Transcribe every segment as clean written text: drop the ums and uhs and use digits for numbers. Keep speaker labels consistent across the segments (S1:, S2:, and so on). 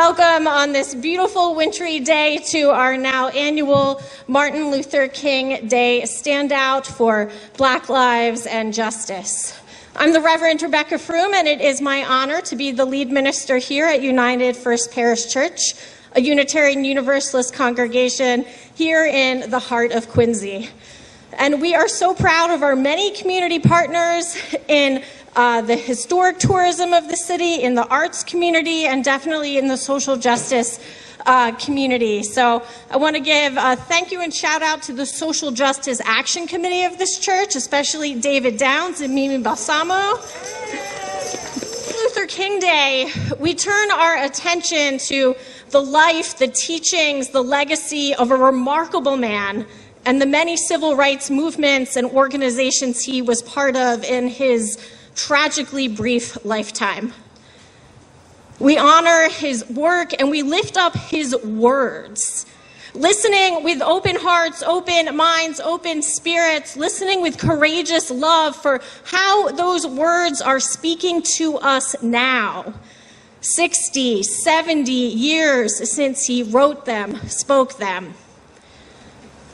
S1: Welcome on this beautiful wintry day to our now annual Martin Luther King Day Standout for Black Lives and Justice. I'm the Reverend Rebecca Froome, and it is my honor to be the lead minister here at United First Parish Church, a Unitarian Universalist congregation here in the heart of Quincy. And we are so proud of our many community partners in the historic tourism of the city, in the arts community, and definitely in the social justice community. So I want to give a thank you and shout out to the Social Justice Action Committee of this church, especially David Downs and Mimi Balsamo. Luther King Day, we turn our attention to the life, the teachings, the legacy of a remarkable man and the many civil rights movements and organizations he was part of in his tragically brief lifetime. We honor his work and we lift up his words. Listening with open hearts, open minds, open spirits, listening with courageous love for how those words are speaking to us now. 60, 70 years since he wrote them, spoke them.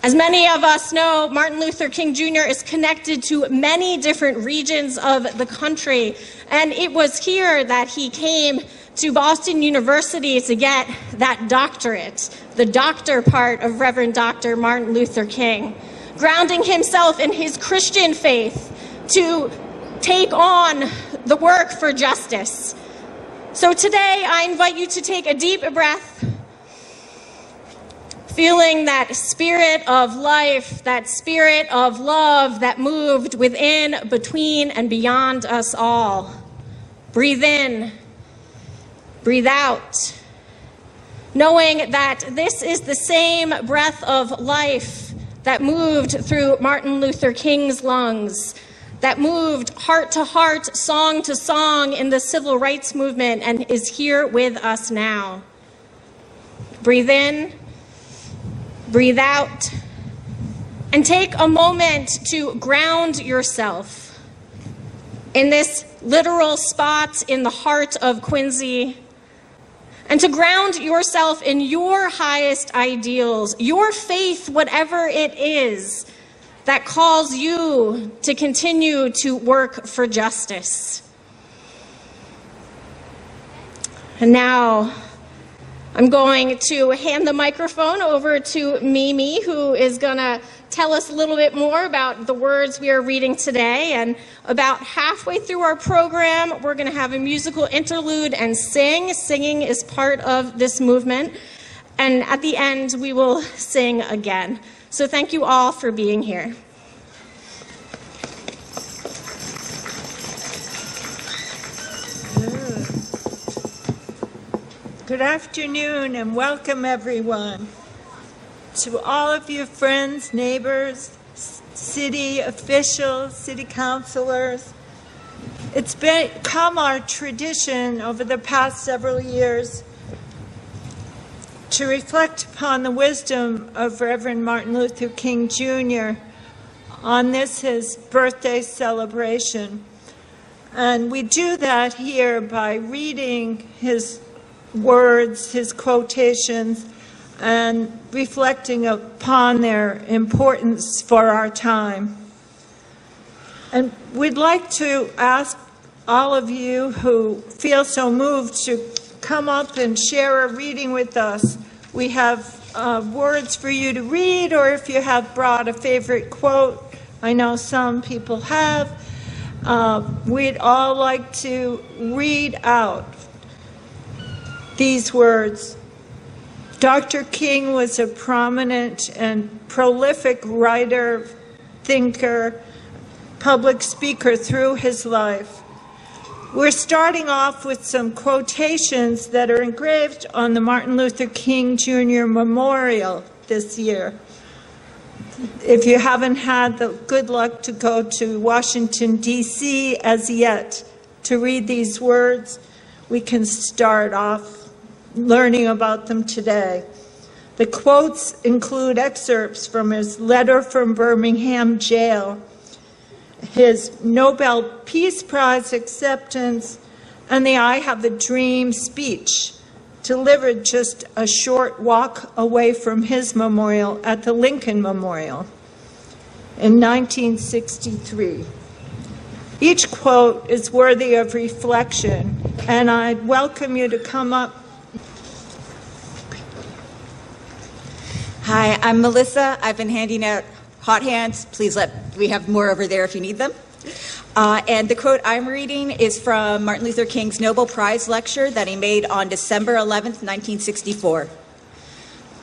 S1: As many of us know, Martin Luther King Jr. is connected to many different regions of the country, and it was here that he came to Boston University to get that doctorate, the doctor part of Reverend Dr. Martin Luther King, grounding himself in his Christian faith to take on the work for justice. So today, I invite you to take a deep breath, feeling that spirit of life, that spirit of love that moved within, between, and beyond us all. Breathe in, breathe out, knowing that this is the same breath of life that moved through Martin Luther King's lungs, that moved heart to heart, song to song in the civil rights movement and is here with us now. Breathe in, breathe out, and take a moment to ground yourself in this literal spot in the heart of Quincy, and to ground yourself in your highest ideals, your faith, whatever it is that calls you to continue to work for justice. And now, I'm going to hand the microphone over to Mimi, who is going to tell us a little bit more about the words we are reading today. And about halfway through our program, we're going to have a musical interlude and sing. Singing is part of this movement. And at the end, we will sing again. So thank you all for being here.
S2: Good afternoon and welcome everyone. To all of your friends, neighbors, city officials, city councilors. It's become our tradition over the past several years to reflect upon the wisdom of Reverend Martin Luther King Jr. on this, his birthday celebration. And we do that here by reading his words, his quotations, and reflecting upon their importance for our time. And we'd like to ask all of you who feel so moved to come up and share a reading with us. We have words for you to read, or if you have brought a favorite quote, I know some people have, we'd all like to read out these words. Dr. King was a prominent and prolific writer, thinker, public speaker through his life. We're starting off with some quotations that are engraved on the Martin Luther King Jr. Memorial this year. If you haven't had the good luck to go to Washington, D.C. as yet to read these words, we can start off learning about them today. The quotes include excerpts from his letter from Birmingham jail, his Nobel Peace Prize acceptance, and the I Have a Dream speech delivered just a short walk away from his memorial at the Lincoln Memorial in 1963. Each quote is worthy of reflection, and I'd welcome you to come up.
S3: Hi, I'm Melissa. I've been handing out hot hands. We have more over there if you need them. And the quote I'm reading is from Martin Luther King's Nobel Prize lecture that he made on December 11th, 1964.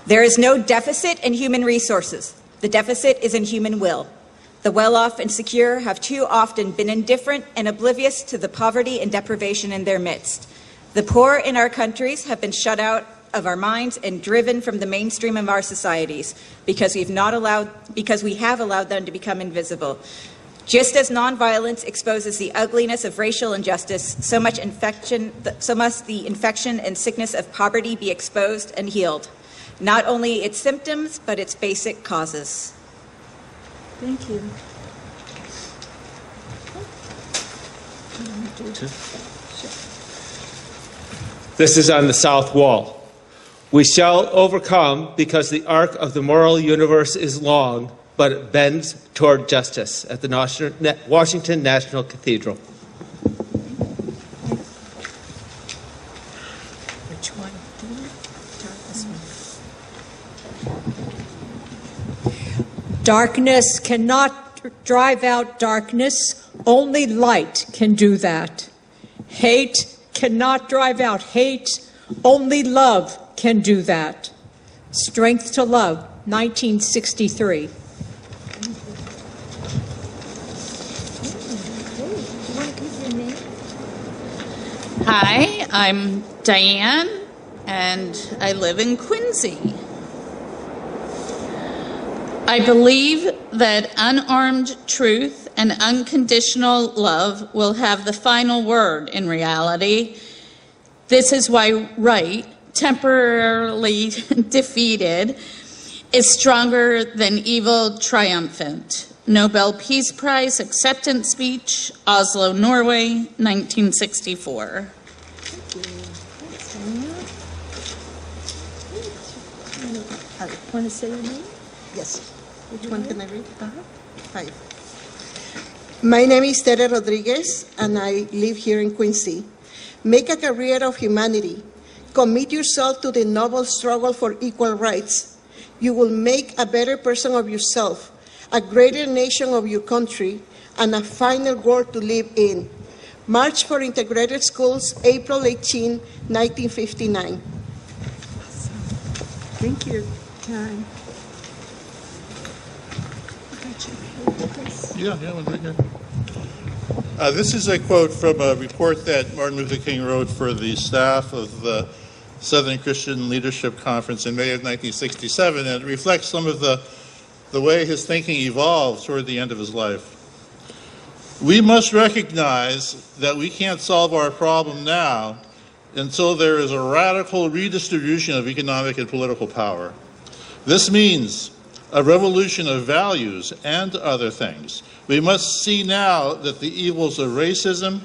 S3: There is no deficit in human resources. The deficit is in human will. The well-off and secure have too often been indifferent and oblivious to the poverty and deprivation in their midst. The poor in our countries have been shut out of our minds and driven from the mainstream of our societies because we have allowed them to become invisible. Just as nonviolence exposes the ugliness of racial injustice, so must the infection and sickness of poverty be exposed and healed. Not only its symptoms, but its basic causes.
S2: Thank you.
S4: This is on the south wall. We shall overcome because the arc of the moral universe is long, but it bends toward justice at the Washington National Cathedral.
S2: Which one?
S5: Darkness cannot drive out darkness. Only light can do that. Hate cannot drive out hate. Only love can do that. Strength to Love, 1963.
S6: Hi, I'm Diane, and I live in Quincy. I believe that unarmed truth and unconditional love will have the final word in reality. This is why right, temporarily defeated, is stronger than evil triumphant. Nobel Peace Prize acceptance speech, Oslo, Norway, 1964.
S7: Want to say your name? Yes. Which one can I read? Hi. My name is Tere Rodriguez, and I live here in Quincy. Make a career of humanity. Commit yourself to the noble struggle for equal rights. You will make a better person of yourself, a greater nation of your country, and a finer world to live in. March for Integrated Schools, April 18, 1959.
S2: Thank you, Karen.
S8: This is a quote from a report that Martin Luther King wrote for the staff of the Southern Christian Leadership Conference in May of 1967, and it reflects some of the way his thinking evolved toward the end of his life. We must recognize that we can't solve our problem now until there is a radical redistribution of economic and political power. This means a revolution of values and other things. We must see now that the evils of racism,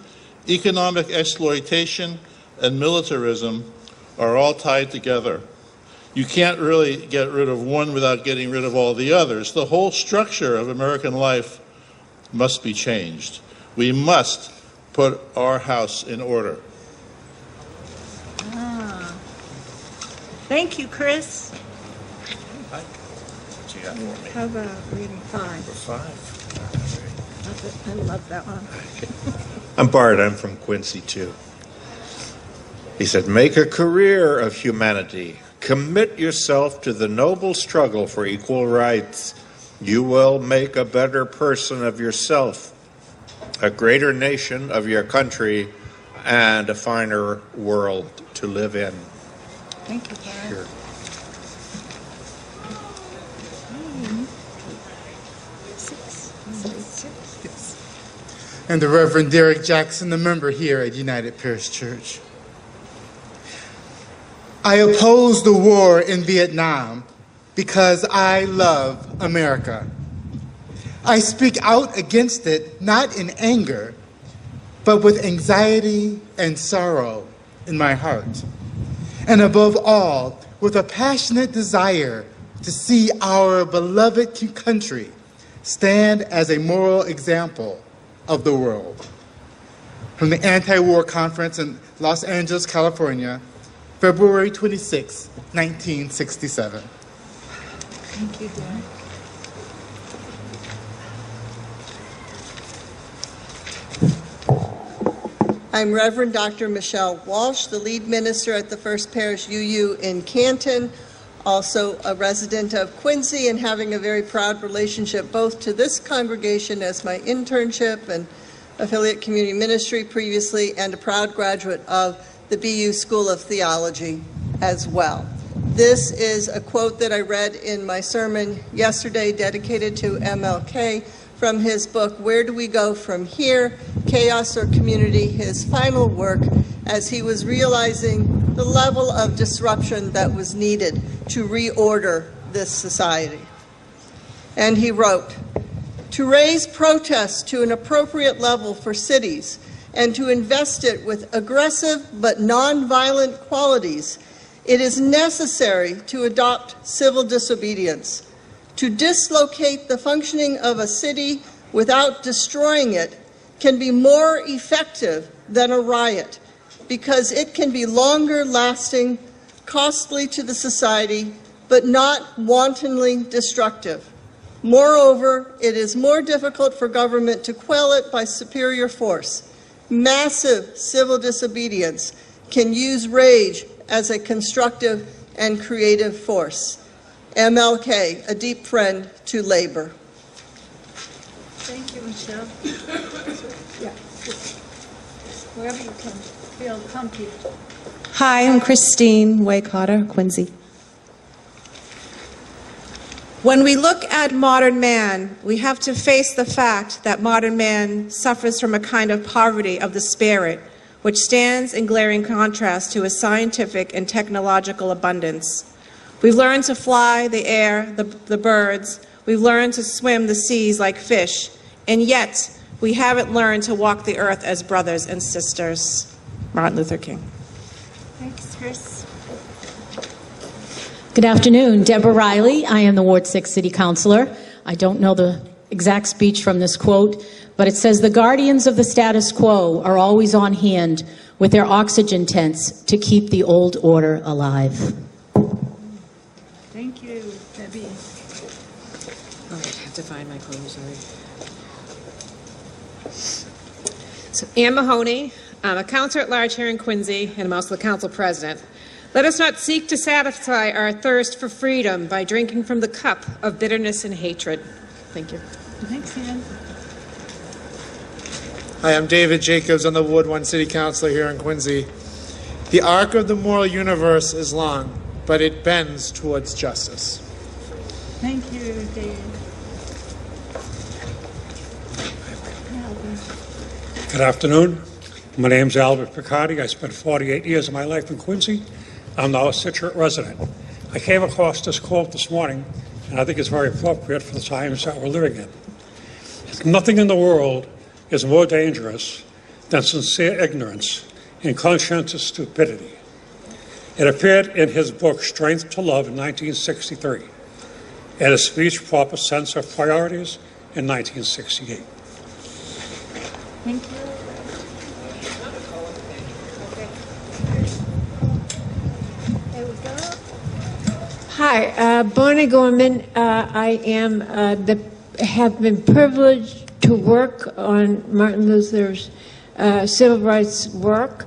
S8: economic exploitation, and militarism are all tied together. You can't really get rid of one without getting rid of all the others. The whole structure of American life must be changed. We must put our house in order.
S2: Thank you, Chris.
S7: How about reading 5?
S9: 5.
S7: I love that one.
S9: I'm Bart. I'm from Quincy, too. He said, make a career of humanity. Commit yourself to the noble struggle for equal rights. You will make a better person of yourself, a greater nation of your country, and a finer world to live in.
S2: Thank you, Karen.
S9: Sure.
S10: And the Reverend Derek Jackson, the member here at United Parish Church. I oppose the war in Vietnam because I love America. I speak out against it not in anger, but with anxiety and sorrow in my heart. and above all, with a passionate desire to see our beloved country stand as a moral example of the world. From the Anti-War Conference in Los Angeles, California, February 26, 1967.
S2: Thank you, Dan.
S7: I'm Reverend Dr. Michelle Walsh, the lead minister at the First Parish UU in Canton, also a resident of Quincy and having a very proud relationship both to this congregation as my internship and affiliate community ministry previously, and a proud graduate of the BU School of Theology as well. This is a quote that I read in my sermon yesterday dedicated to MLK from his book, Where Do We Go From Here? Chaos or Community, his final work, as he was realizing the level of disruption that was needed to reorder this society. And he wrote, "To raise protests to an appropriate level for cities and to invest it with aggressive but nonviolent qualities, it is necessary to adopt civil disobedience. To dislocate the functioning of a city without destroying it can be more effective than a riot because it can be longer lasting, costly to the society, but not wantonly destructive. Moreover, it is more difficult for government to quell it by superior force. Massive civil disobedience can use rage as a constructive and creative force." MLK, a deep friend to labor.
S2: Thank you, Michelle. Yeah, wherever you can feel comfy.
S11: Hi, I'm Christine Way-Cotter, Quincy. When we look at modern man, we have to face the fact that modern man suffers from a kind of poverty of the spirit, which stands in glaring contrast to a scientific and technological abundance. We've learned to fly the air, the birds. We've learned to swim the seas like fish. And yet, we haven't learned to walk the earth as brothers and sisters. Martin Luther King.
S2: Thanks, Chris.
S12: Good afternoon. Deborah Riley. I am the Ward 6 City Councilor. I don't know the exact speech from this quote, but it says, "The guardians of the status quo are always on hand with their oxygen tents to keep the old order alive."
S2: Thank you, Debbie.
S11: Oh, I have to find my quote, sorry. So, Ann Mahoney, I'm a counselor at large here in Quincy, and I'm also the council president. Let us not seek to satisfy our thirst for freedom by drinking from the cup of bitterness and hatred. Thank you.
S2: Thanks, Ann.
S13: Hi, I'm David Jacobs. I'm the Ward 1 City Councilor here in Quincy. The arc of the moral universe is long, but it bends towards justice.
S2: Thank you, David.
S14: Good afternoon. My name's Albert Picardi. I spent 48 years of my life in Quincy. I'm now a Situate resident. I came across this quote this morning, and I think it's very appropriate for the times that we're living in. Nothing in the world is more dangerous than sincere ignorance and conscientious stupidity. It appeared in his book, Strength to Love, in 1963, and his speech, Proper Sense of Priorities, in 1968.
S2: Thank you.
S15: Hi, Bonnie Gorman. I am have been privileged to work on Martin Luther's civil rights work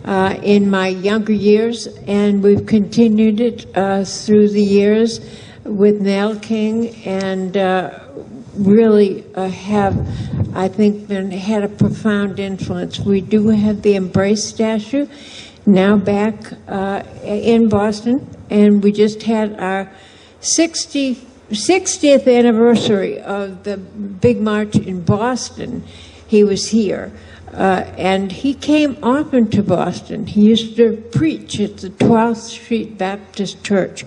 S15: in my younger years, and we've continued it through the years with Nell King, and really have, I think, had a profound influence. We do have the Embrace statue now back in Boston, and we just had our 60th anniversary of the big march in Boston. He was here, and he came often to Boston. He used to preach at the 12th Street Baptist Church,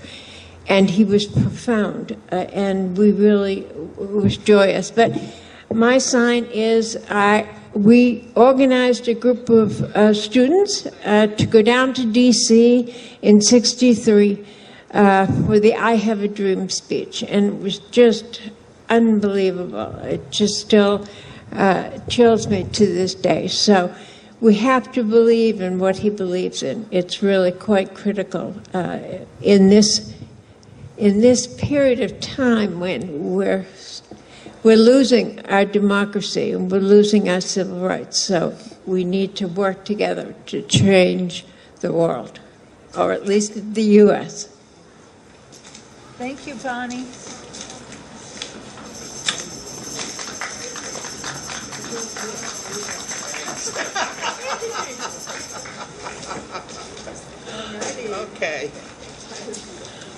S15: and he was profound, and it was joyous. But my sign is we organized a group of students to go down to D.C. in '63 for the I Have a Dream speech, and it was just unbelievable. It just still chills me to this day. So we have to believe in what he believes in. It's really quite critical in this period of time when we're losing our democracy and we're losing our civil rights. So we need to work together to change the world, or at least the U.S.
S2: Thank you, Bonnie.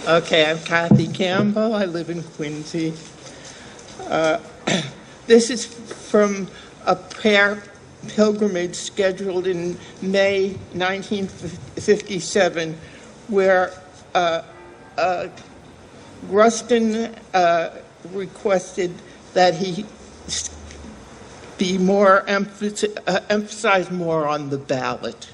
S16: Okay, I'm Kathy Campbell. I live in Quincy. This is from a prayer pilgrimage scheduled in May 1957, where Rustin requested that he be more emphasize more on the ballot.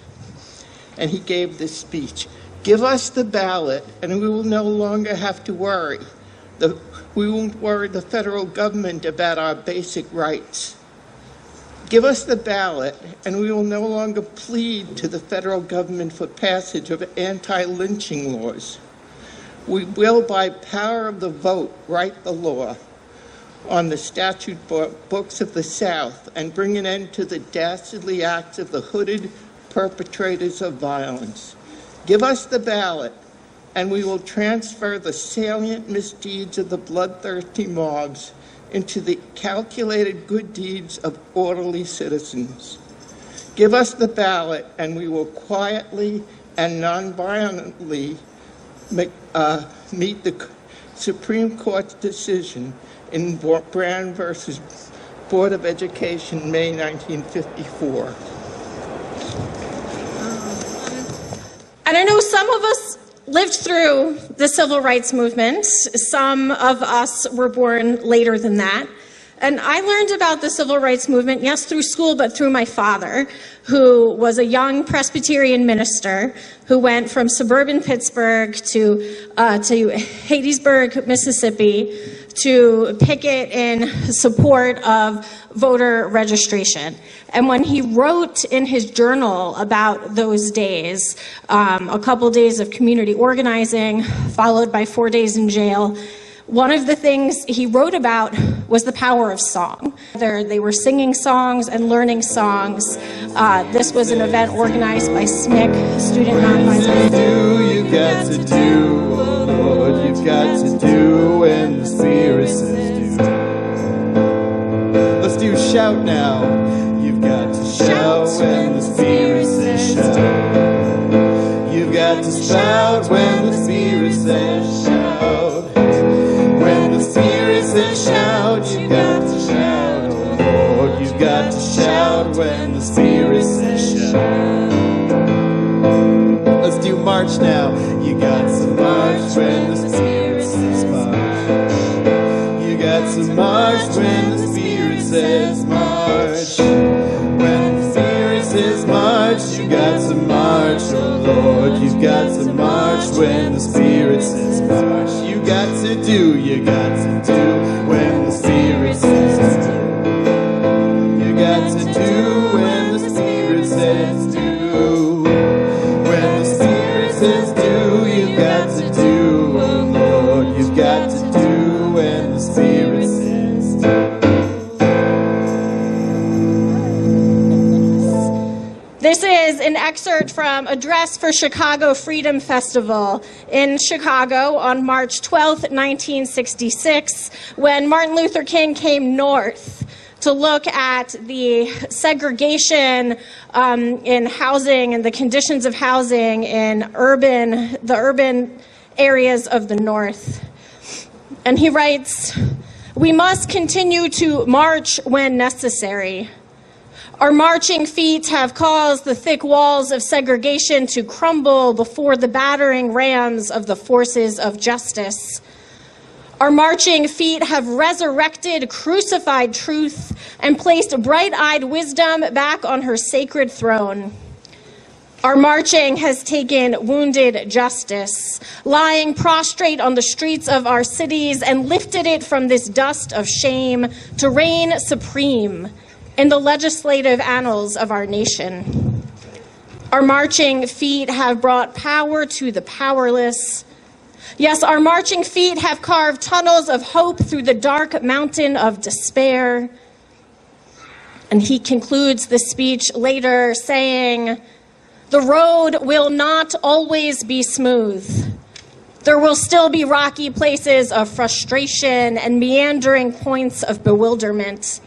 S16: And he gave this speech. Give us the ballot, and we will no longer have to worry. We won't worry the federal government about our basic rights. Give us the ballot, and we will no longer plead to the federal government for passage of anti-lynching laws. We will, by power of the vote, write the law on the statute books of the South and bring an end to the dastardly acts of the hooded perpetrators of violence. Give us the ballot, and we will transfer the salient misdeeds of the bloodthirsty mobs into the calculated good deeds of orderly citizens. Give us the ballot, and we will quietly and non-violently meet the Supreme Court's decision in Brown versus Board of Education, May 1954.
S1: And I know some of us lived through the civil rights movement. Some of us were born later than that. And I learned about the civil rights movement, yes, through school, but through my father, who was a young Presbyterian minister who went from suburban Pittsburgh to Hattiesburg, Mississippi, to picket in support of voter registration. And when he wrote in his journal about those days, a couple days of community organizing, followed by 4 days in jail, one of the things he wrote about was the power of song. They were singing songs and learning songs. This was an event organized by SNCC, Student Nonviolent.
S17: You got to do, oh Lord, you've got to do when the Spirit says do. Let's do shout now. You've got to shout when the Spirit says shout. You've got to shout when the Spirit says shout. When the Spirit says shout, you've got to shout, oh Lord, you've got to shout when the Spirit says shout. Let's do march now. You got to march when the Spirit says march. You got to march when the Spirit says march. When the Spirit says march, you got to march, oh Lord, you've got to march when the Spirit says march. You got to do, you got to do when the Spirit says do. You got to do when the Spirit says do. When the Spirit says do, you got to do, oh Lord, you've got to do when the Spirit says do.
S1: This is an excerpt from a Dress for Chicago Freedom Festival in Chicago on March 12th, 1966, when Martin Luther King came north to look at the segregation in housing and the conditions of housing in the urban areas of the North. And he writes, "We must continue to march when necessary. Our marching feet have caused the thick walls of segregation to crumble before the battering rams of the forces of justice. Our marching feet have resurrected crucified truth and placed bright-eyed wisdom back on her sacred throne. Our marching has taken wounded justice, lying prostrate on the streets of our cities, and lifted it from this dust of shame to reign supreme in the legislative annals of our nation. Our marching feet have brought power to the powerless. Yes, our marching feet have carved tunnels of hope through the dark mountain of despair. And he concludes the speech later saying, "The road will not always be smooth. There will still be rocky places of frustration and meandering points of bewilderment.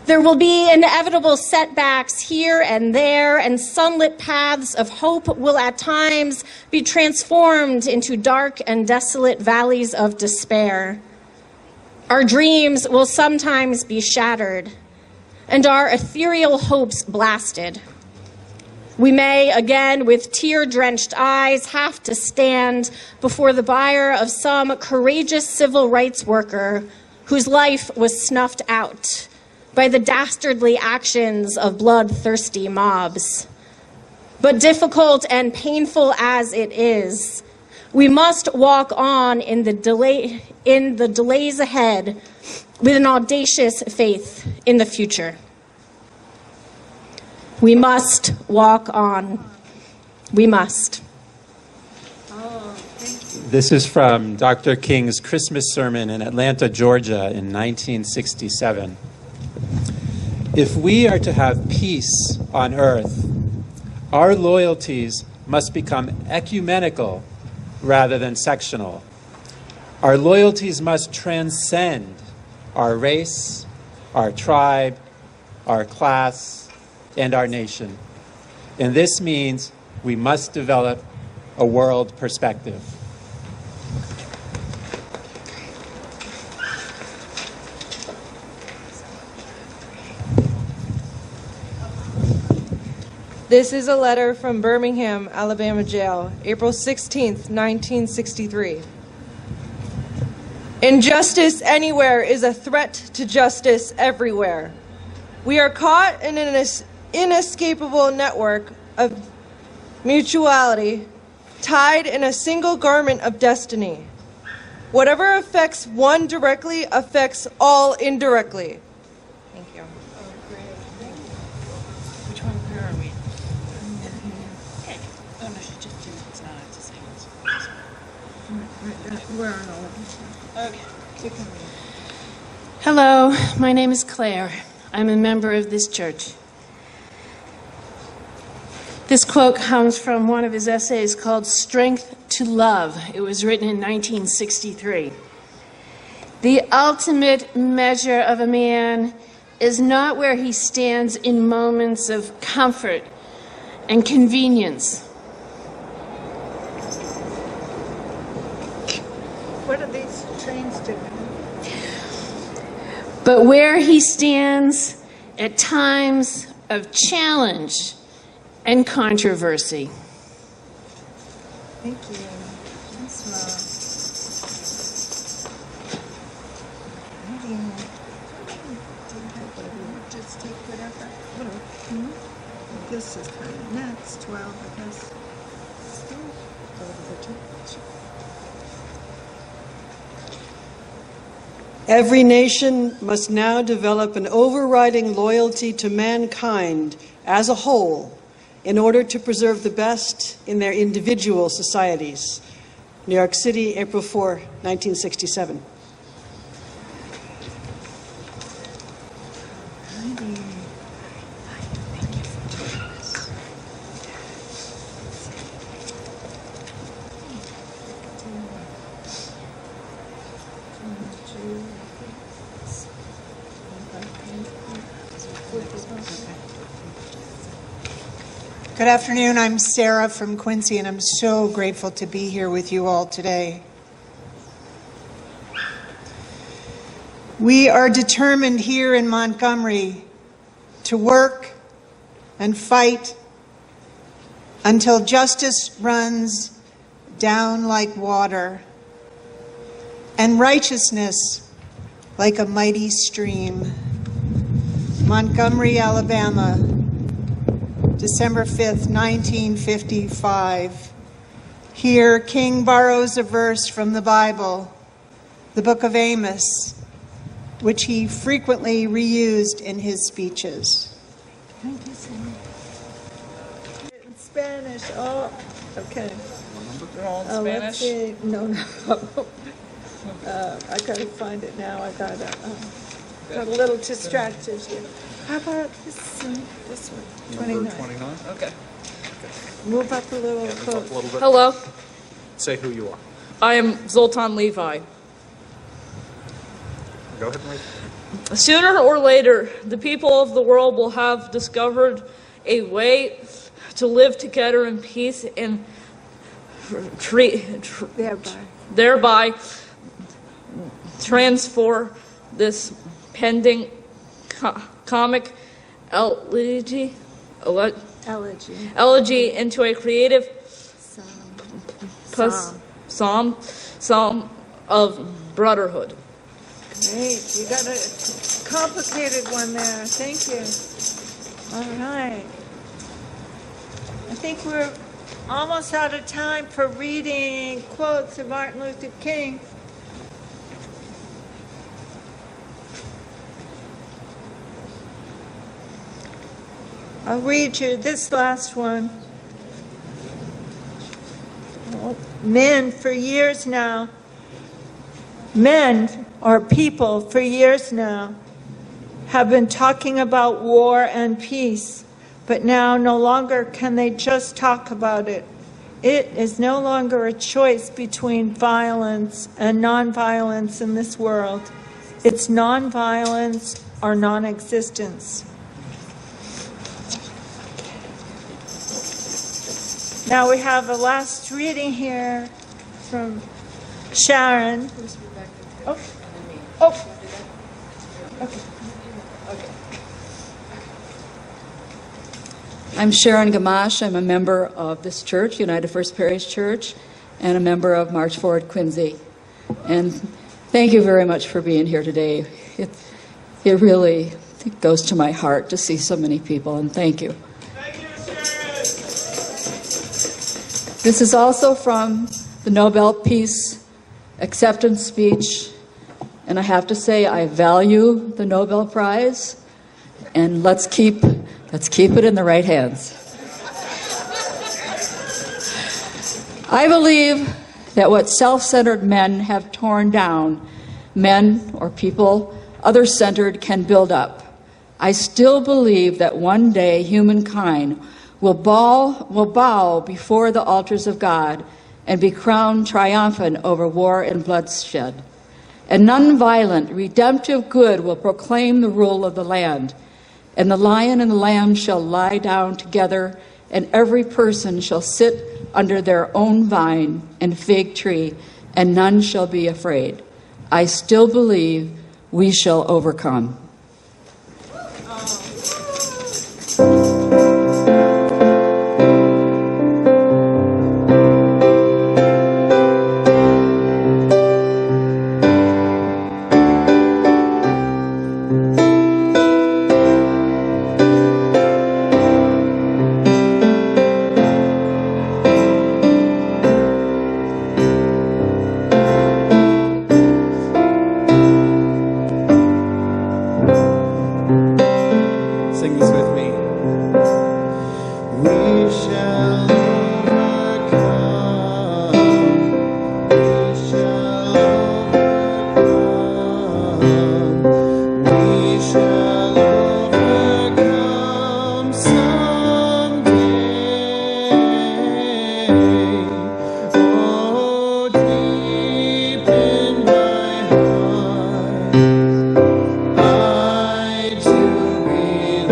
S1: There will be inevitable setbacks here and there, and sunlit paths of hope will at times be transformed into dark and desolate valleys of despair. Our dreams will sometimes be shattered, and our ethereal hopes blasted. We may, again, with tear-drenched eyes, have to stand before the bier of some courageous civil rights worker whose life was snuffed out by the dastardly actions of bloodthirsty mobs. But difficult and painful as it is, we must walk on in the delays ahead with an audacious faith in the future. We must walk on. We must."
S18: This is from Dr. King's Christmas sermon in Atlanta, Georgia in 1967. If we are to have peace on earth, our loyalties must become ecumenical rather than sectional. Our loyalties must transcend our race, our tribe, our class, and our nation. And this means we must develop a world perspective.
S19: This is a letter from Birmingham, Alabama jail, April 16th, 1963. Injustice anywhere is a threat to justice everywhere. We are caught in an inescapable network of mutuality, tied in a single garment of destiny. Whatever affects one directly affects all indirectly. Thank you.
S6: Which one? Where are we? Okay. Oh, no, she just did. It's not. It's the same.
S19: Where are all of them? Okay.
S20: Hello, my name is Claire. I'm a member of this church. This quote comes from one of his essays called Strength to Love. It was written in 1963. The ultimate measure of a man is not where he stands in moments of comfort and convenience.
S2: What are these trains doing?
S20: But where he stands at times of challenge and controversy.
S2: Thank you. Just take whatever. This is kind of next, 12, I guess.
S21: Every nation must now develop an overriding loyalty to mankind as a whole in order to preserve the best in their individual societies. New York City, April 4, 1967.
S22: Good afternoon. I'm Sarah from Quincy, and I'm so grateful to be here with you all today. We are determined here in Montgomery to work and fight until justice runs down like water and righteousness like a mighty stream. Montgomery, Alabama, December 5th, 1955. Here, King borrows a verse from the Bible, the book of Amos, which he frequently reused in his speeches.
S2: In Spanish. Oh, okay.
S6: They're all in
S2: Let's
S6: Spanish?
S2: see. No. I gotta find it now. I got a little distracted here. How about this one? 29.
S6: 29? Okay.
S2: Move up a little closer.
S3: Hello,
S6: Say who you are.
S3: I am Zoltan Levi.
S6: Go ahead and read.
S3: Sooner or later, the people of the world will have discovered a way to live together in peace and thereby transform this pending comic elegy into a creative psalm of brotherhood.
S2: Great. You got a complicated one there. Thank you. All right. I think we're almost out of time for reading quotes of Martin Luther King. I'll read you this last one. Men for years now, men or people for years now have been talking about war and peace, but now no longer can they just talk about it. It is no longer a choice between violence and nonviolence in this world. It's nonviolence or non-existence. Now we have a last reading here from Sharon. Oh. Okay.
S4: I'm Sharon Gamache. I'm a member of this church, United First Parish Church, and a member of March Forward Quincy. And thank you very much for being here today. It really goes to my heart to see so many people, and thank you. This is also from the Nobel Peace Acceptance Speech, and I have to say I value the Nobel Prize, and let's keep it in the right hands. I believe that what self-centered men have torn down, men or people other-centered can build up. I still believe that one day humankind will bow before the altars of God and be crowned triumphant over war and bloodshed. And nonviolent, redemptive good will proclaim the rule of the land. And the lion and the lamb shall lie down together, and every person shall sit under their own vine and fig tree, and none shall be afraid. I still believe we shall overcome.
S17: Sing this with me. We shall overcome. We shall overcome. We shall overcome someday. Oh, deep in my heart, I do believe.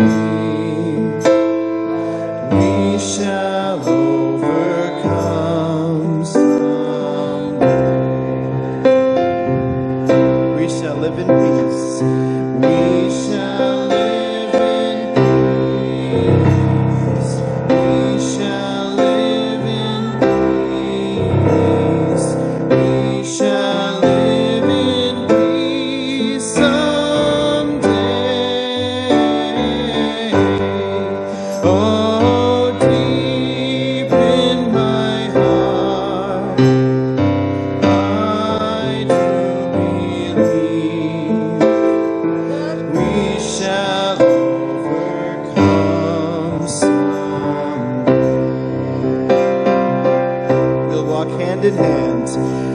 S17: in hand.